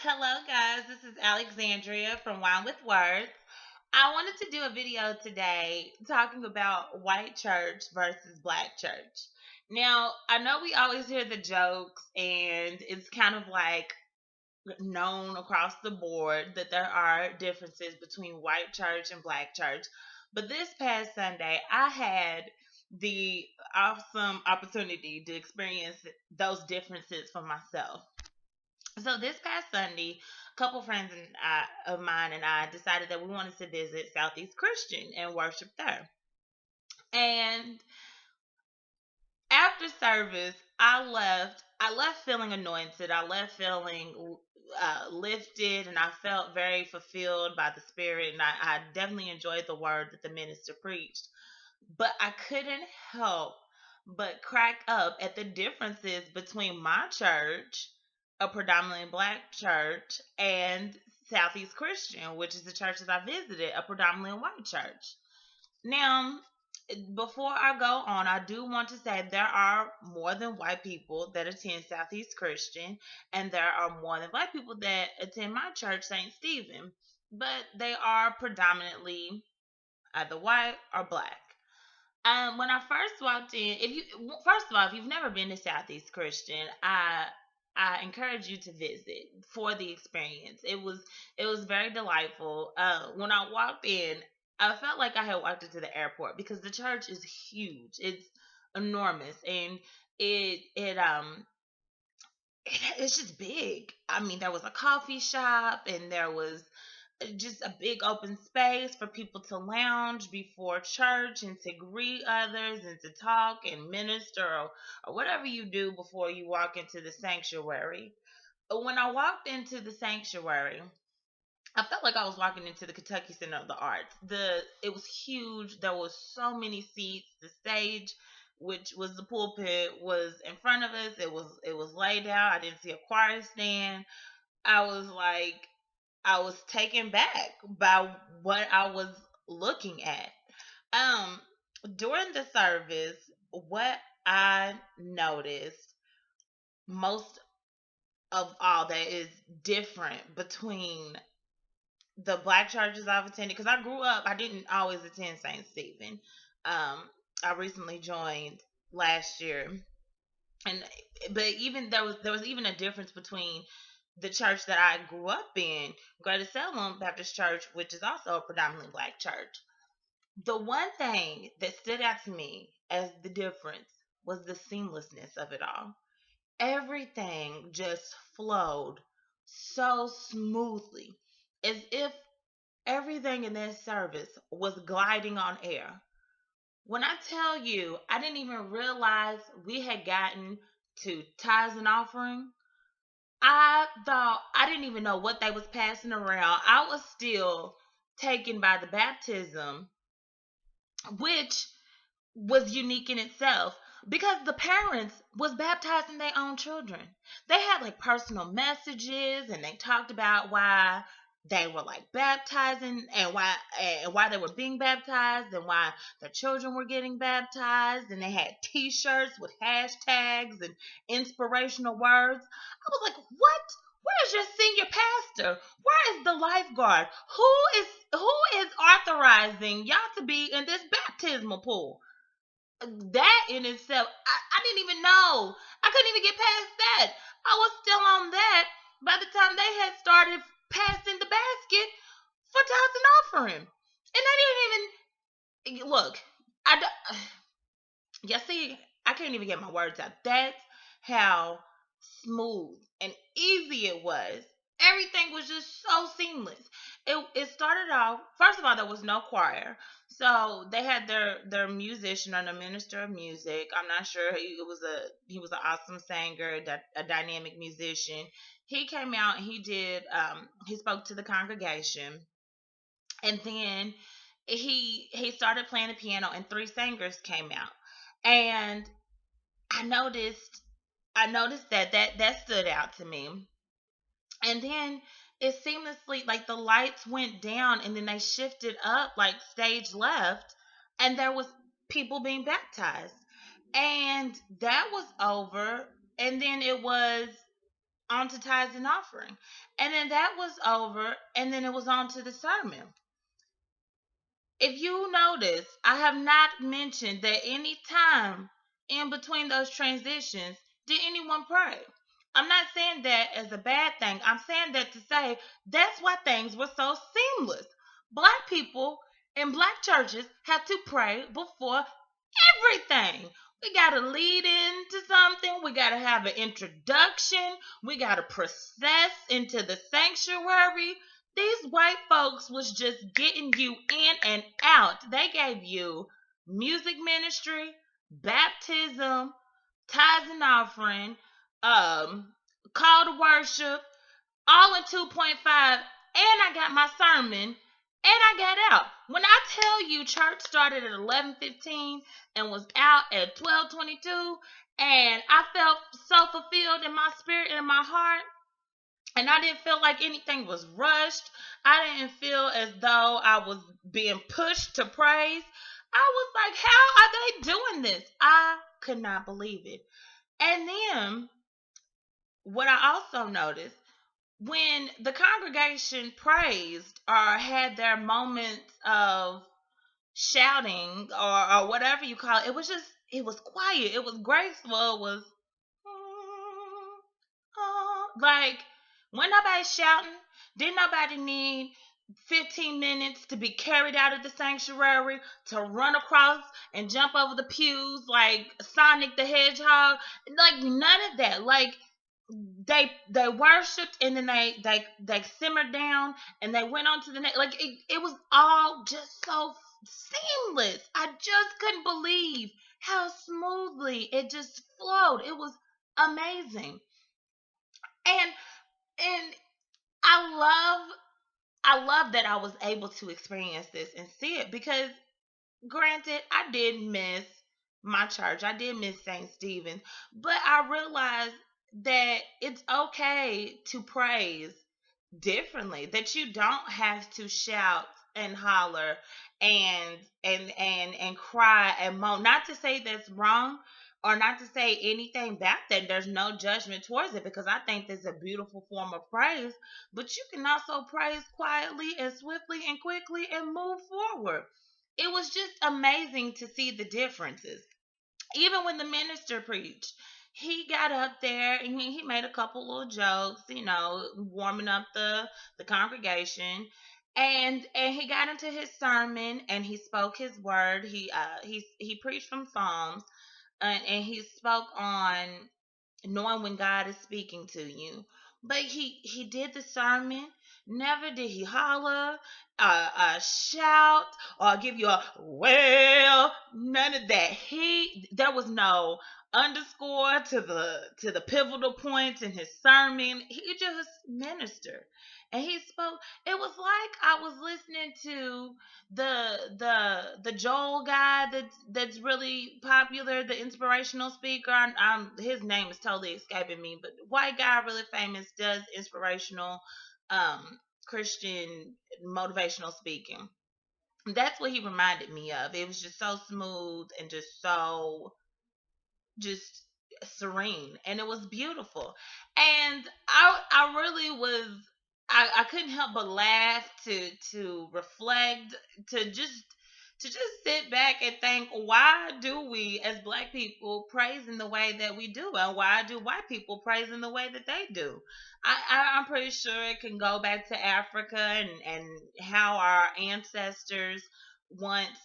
Hello, guys. This is Alexandria from Wine with Words. I wanted to do a video today talking about white church versus black church. Now, I know we always hear the jokes, and it's kind of like known across the board that there are differences between white church and black church. But this past Sunday, I had the awesome opportunity to experience those differences for myself. So this past Sunday, a couple friends of mine and I decided that we wanted to visit Southeast Christian and worship there. And after service, I left feeling anointed. I left feeling lifted, and I felt very fulfilled by the Spirit. And I definitely enjoyed the word that the minister preached. But I couldn't help but crack up at the differences between my church, a predominantly black church, and Southeast Christian, which is the church that I visited, a predominantly white church. Now, before I go on, I do want to say there are more than white people that attend Southeast Christian, and there are more than black people that attend my church, St. Stephen, but they are predominantly either white or black. When I first walked in, if you first of all, if you've never been to Southeast Christian, I encourage you to visit for the experience. It was very delightful. When I walked in, I felt like I had walked into the airport because the church is huge. It's enormous, and it's just big. I mean, there was a coffee shop, and there was just a big open space for people to lounge before church and to greet others and to talk and minister, or whatever you do before you walk into the sanctuary. When I walked into the sanctuary, I felt like I was walking into the Kentucky Center of the Arts. It was huge. There was so many seats. The stage, which was the pulpit, was in front of us. It was laid out. I didn't see a choir stand. I was like, I was taken back by what I was looking at. Um, During the service, what I noticed most of all that is different between the black churches I've attended, because I grew up, I didn't always attend St. Stephen. I recently joined last year, and but even there was even a difference between the church that I grew up in, Greater Salem Baptist Church, which is also a predominantly black church. The one thing that stood out to me as the difference was the seamlessness of it all. Everything just flowed so smoothly, as if everything in that service was gliding on air. When I tell you, I didn't even realize we had gotten to tithes and offering. I thought I didn't even know what they was passing around. I was still taken by the baptism, which was unique in itself because the parents was baptizing their own children. They had like personal messages, and they talked about why they were like baptizing, and why they were being baptized, and why their children were getting baptized, and they had t-shirts with hashtags and inspirational words. I was like, what? Where is your senior pastor? Where is the lifeguard? Who is authorizing y'all to be in this baptismal pool? That in itself, I didn't even know. I couldn't even get past that. I was still on that by the time they had started passing the basket for tithes and offering. And they didn't even look. I don't, you see, I can't even get my words out. That's how smooth and easy it was. Everything was just so seamless. It started off, first of all, there was no choir. So they had their musician or the minister of music. I'm not sure, he was an awesome singer, a dynamic musician. He came out and he spoke to the congregation, and then he started playing the piano, and three singers came out. And I noticed I noticed that stood out to me. And then it seamlessly, like, the lights went down, and then they shifted up like stage left, and there was people being baptized. And that was over, and then it was on to tithes and offering. And then that was over, and then it was on to the sermon. If you notice, I have not mentioned that any time in between those transitions did anyone pray. I'm not saying that as a bad thing. I'm saying that to say that's why things were so seamless. Black people in black churches have to pray before everything. We got to lead into something. We got to have an introduction. We got to process into the sanctuary. These white folks was just getting you in and out. They gave you music ministry, baptism, tithes and offering, call to worship, all in 2.5, and I got my sermon, and I got out. When I tell you church started at 11:15 and was out at 12:22, and I felt so fulfilled in my spirit and my heart, and I didn't feel like anything was rushed. I didn't feel as though I was being pushed to praise. I was like, how are they doing this? I could not believe it. And then what I also noticed, when the congregation praised or had their moments of shouting, or whatever you call it, it was quiet, it was graceful, it was like, when nobody shouting, didn't nobody need 15 minutes to be carried out of the sanctuary, to run across and jump over the pews like Sonic the Hedgehog. Like, none of that. Like, they worshipped, and then they simmered down, and they went on to the next. Like, it was all just so seamless. I just couldn't believe how smoothly it just flowed. It was amazing. And and I love that I was able to experience this and see it, because granted, I did miss my church. I did miss St. Stephen's, but I realized that it's okay to praise differently, that you don't have to shout and holler and cry and moan. Not to say that's wrong, or not to say anything back that there's no judgment towards it, because I think that's a beautiful form of praise. But you can also praise quietly and swiftly and quickly and move forward. It was just amazing to see the differences. Even when the minister preached, he got up there and he made a couple little jokes, warming up the congregation. And he got into his sermon, and he spoke his word. He preached from Psalms, and he spoke on knowing when God is speaking to you. But he did the sermon. Never did he holler, shout, or give you a well. None of that. There was no underscore to the pivotal points in his sermon. He just ministered, and he spoke. It was like I was listening to the Joel guy that's really popular, the inspirational speaker. His name is totally escaping me, but white guy, really famous, does inspirational Christian motivational speaking. That's what he reminded me of. It was just so smooth and just serene, and it was beautiful. And I really was, I couldn't help but laugh, to reflect, to just sit back and think, why do we as black people praise in the way that we do, and why do white people praise in the way that they do? I'm pretty sure it can go back to Africa, and how our ancestors once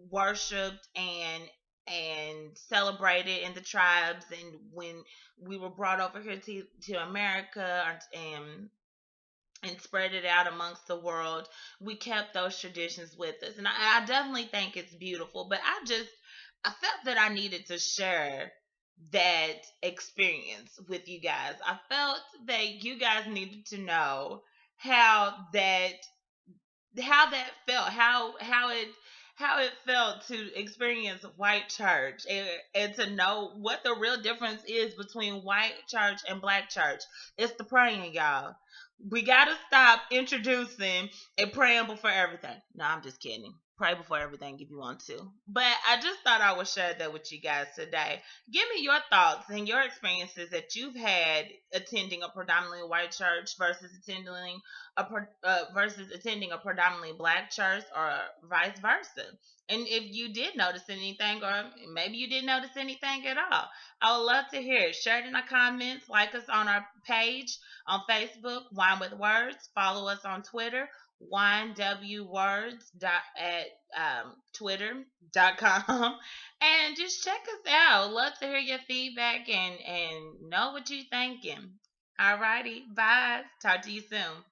worshipped and celebrated in the tribes, and when we were brought over here to America, and spread it out amongst the world, we kept those traditions with us. And I definitely think it's beautiful, but I felt that I needed to share that experience with you guys. I felt that you guys needed to know how that felt, how it felt to experience white church, and to know what the real difference is between white church and black church. It's the praying, y'all. We gotta stop introducing and praying before everything. No, I'm just kidding. Pray before everything if you want to. But I just thought I would share that with you guys today. Give me your thoughts and your experiences that you've had attending a predominantly white church versus attending a predominantly black church, or vice versa. And if you did notice anything, or maybe you didn't notice anything at all, I would love to hear it. Share it in the comments. Like us on our page on Facebook, Wine with Words. Follow us on Twitter, winewwords at twitter.com. And just check us out. Love to hear your feedback and know what you're thinking. Alrighty, bye. Talk to you soon.